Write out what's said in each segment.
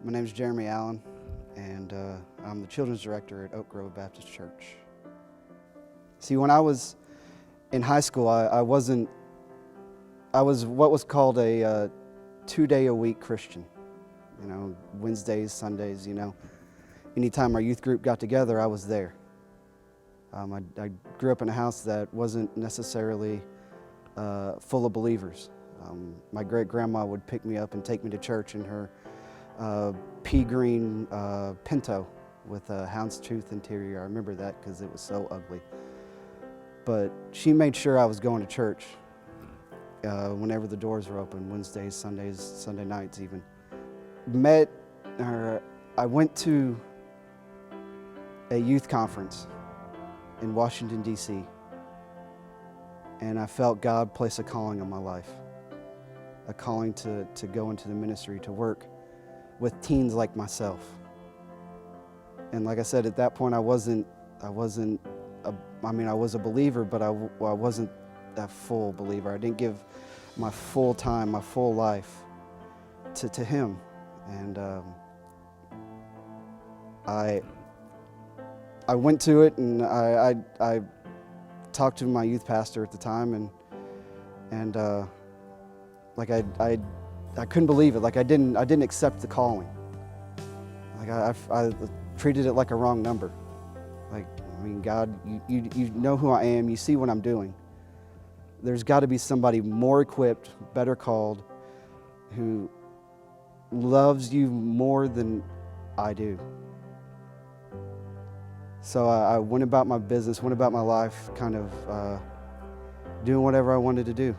My name is Jeremy Allen, and I'm the children's director at Oak Grove Baptist Church. See, when I was in high school, I was what was called a 2-day-a-week Christian. You know, Wednesdays, Sundays, anytime our youth group got together, I was there. I grew up in a house that wasn't necessarily full of believers. My great-grandma would pick me up and take me to church in her pea green Pinto with a houndstooth interior. I remember that because it was so ugly. But she made sure I was going to church whenever the doors were open, Wednesdays, Sundays, Sunday nights even. I went to a youth conference in Washington, D.C., and I felt God place a calling on my life, a calling to go into the ministry, to work with teens like myself. And like I said, at that point, I was a believer, but I wasn't that full believer. I didn't give my full time, my full life to Him. And I went to it, and I talked to my youth pastor at the time, and I couldn't believe it. Like I didn't accept the calling. Like I treated it like a wrong number. Like, I mean, God, you know who I am. You see what I'm doing. There's got to be somebody more equipped, better called, who loves you more than I do. So I went about my business, went about my life, kind of doing whatever I wanted to do,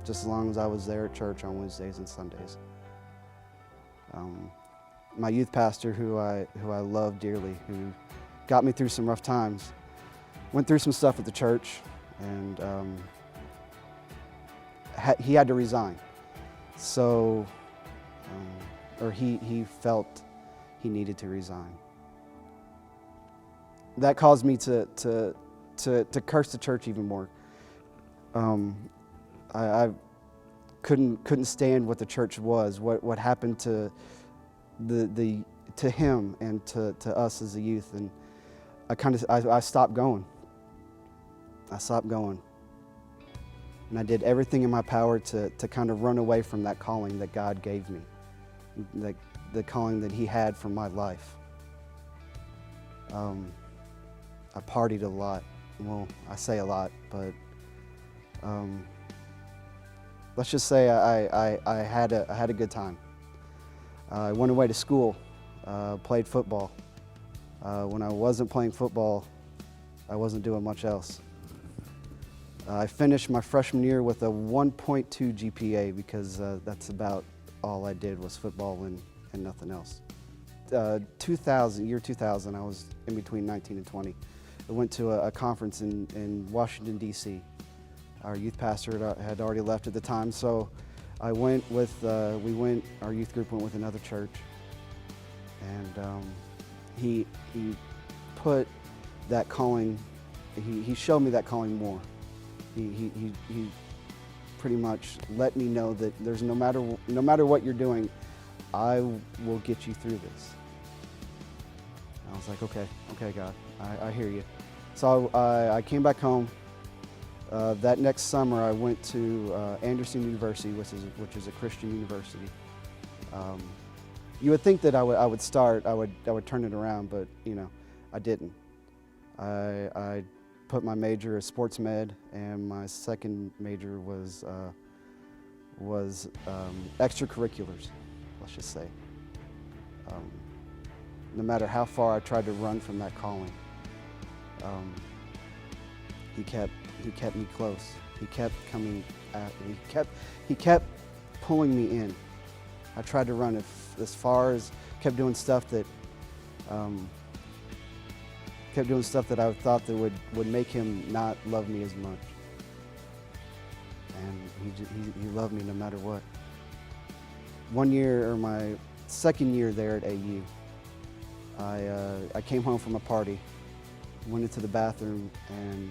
just as long as I was there at church on Wednesdays and Sundays. My youth pastor, who I love dearly, who got me through some rough times, went through some stuff at the church, and he had to resign. So, or he felt he needed to resign. That caused me to curse the church even more. I couldn't stand what the church was, what happened to to him and to us as a youth, and I stopped going. I stopped going, and I did everything in my power to kind of run away from that calling that God gave me, the calling that He had for my life. I partied a lot. Well, I say a lot, but let's just say I had a good time. I went away to school, played football. When I wasn't playing football, I wasn't doing much else. I finished my freshman year with a 1.2 GPA because that's about all I did was football and nothing else. Year 2000, I was in between 19 and 20. I went to a conference in Washington, D.C. Our youth pastor had already left at the time, so I went with, our youth group went with another church, and he put that calling, he showed me that calling more. He pretty much let me know that there's no matter what you're doing, I will get you through this. I was like, okay, God, I hear you. So I came back home. That next summer, I went to Anderson University, which is a Christian university. You would think that I would turn it around, but I didn't. I put my major as sports med, and my second major was extracurriculars. Let's just say. No matter how far I tried to run from that calling, he kept me close. He kept coming at me. He kept pulling me in. I tried to run as far as, kept doing stuff that I thought that would make him not love me as much. And he loved me no matter what. One year, or my second year there at AU, I came home from a party, went into the bathroom, and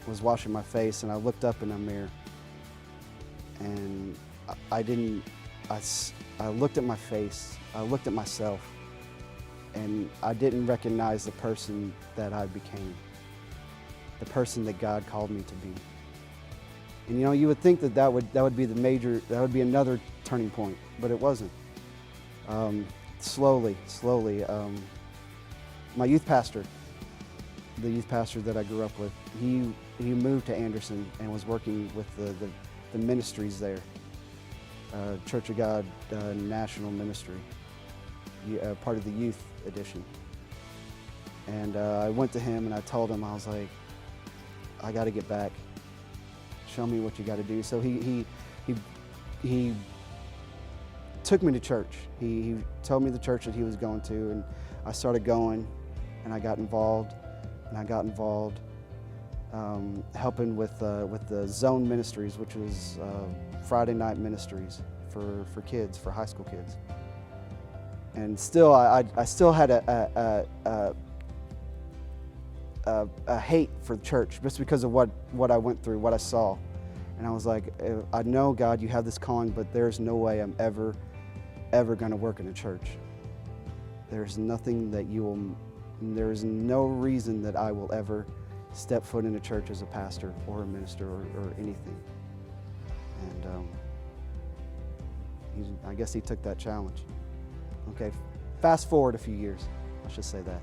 was washing my face, and I looked up in a mirror, and I looked at my face, I looked at myself, and I didn't recognize the person that I became, the person that God called me to be. And you would think that would be another turning point, but it wasn't. Slowly, my youth pastor, the youth pastor that I grew up with, he moved to Anderson and was working with the ministries there, Church of God National Ministry, part of the youth edition. And I went to him and I told him, I was like, I got to get back. Show me what you got to do. So he took me to church. He told me the church that he was going to, and I started going, and I got involved, helping with the Zone Ministries, which was Friday night ministries for kids, for high school kids. And still, I still had a hate for the church just because of what I went through, what I saw. And I was like, I know, God, you have this calling, but there's no way I'm ever going to work in a church. There's nothing that there's no reason that I will ever step foot in a church as a pastor or a minister or anything. And I guess he took that challenge. Okay, fast forward a few years, let's just say that.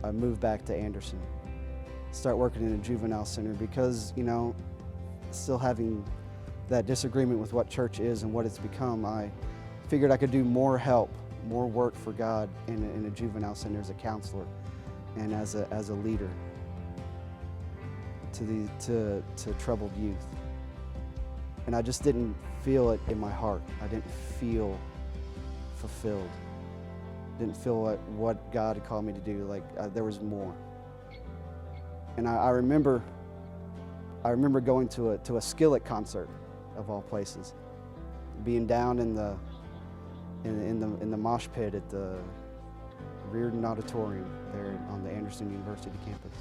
I moved back to Anderson, start working in a juvenile center because, still having that disagreement with what church is and what it's become, I figured I could do more help, more work for God in a juvenile center as a counselor and as a leader to troubled youth. And I just didn't feel it in my heart. I didn't feel fulfilled. Didn't feel what God had called me to do. There was more. And I remember going to a Skillet concert, of all places, being down in the mosh pit at the Reardon Auditorium there on the Anderson University campus,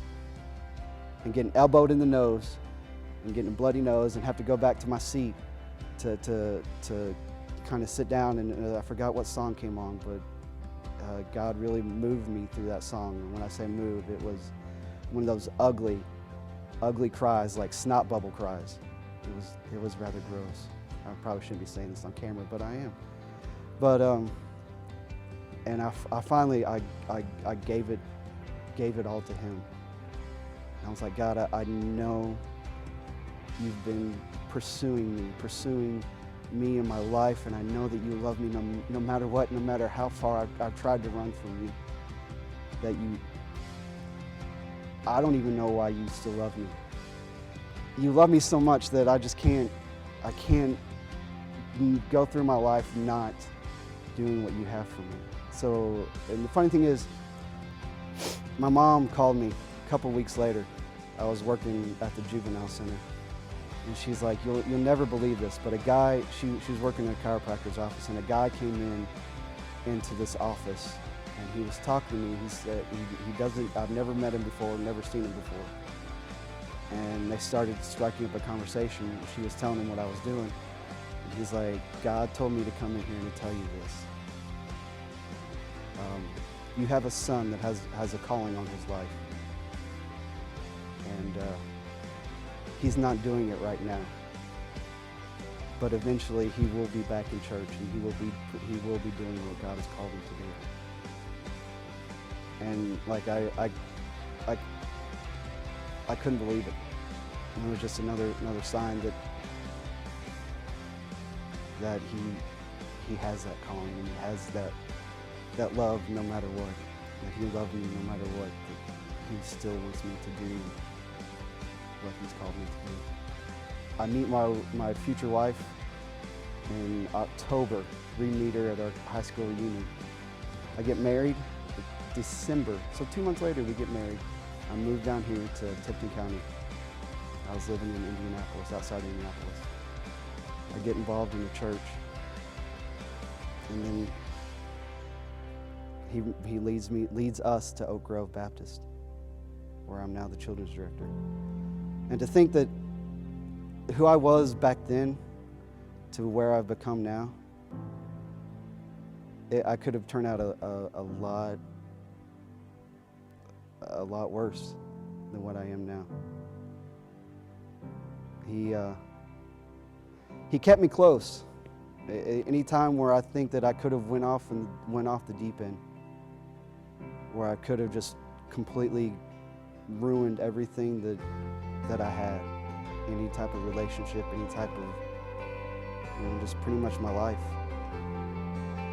and getting elbowed in the nose and getting a bloody nose and have to go back to my seat to kind of sit down, and I forgot what song came on, but God really moved me through that song. And when I say moved, it was one of those ugly cries, like snot bubble cries. It was rather gross. I probably shouldn't be saying this on camera, but I am. But and I finally gave it all to Him. And I was like, God, I know You've been pursuing me in my life, and I know that You love me no matter what, no matter how far I've tried to run from You. That I don't even know why You still love me. You love me so much that I can't go through my life not doing what You have for me. So, and the funny thing is, my mom called me a couple weeks later. I was working at the juvenile center, and she's like, you'll never believe this, but a guy, she was working in a chiropractor's office, and a guy came into this office, and he was talking to me. He said I've never met him before, never seen him before. And they started striking up a conversation. She was telling him what I was doing. And he's like, God told me to come in here and to tell you this. You have a son that has a calling on his life. And he's not doing it right now. But eventually he will be back in church, and he will be doing what God has called him to do. And like I couldn't believe it. And it was just another sign that he has that calling, and he has that love no matter what. That He loved me no matter what. That He still wants me to do what He's called me to do. I meet my future wife in October. We meet her at our high school reunion. I get married in December. So 2 months later we get married. I moved down here to Tipton County. I was living in Indianapolis, outside Indianapolis. I get involved in the church, and then he leads us to Oak Grove Baptist, where I'm now the children's director. And to think that who I was back then to where I've become now, I could have turned out a lot worse than what I am now. He kept me close. Any time where I think that I could have went off the deep end, where I could have just completely ruined everything that I had, any type of relationship, any type of, just pretty much my life.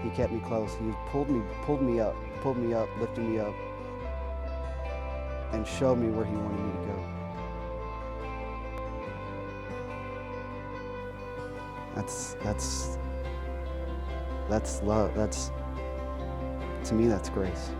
He kept me close. He pulled me up, lifted me up, and showed me where he wanted me to go. That's love. To me, that's grace.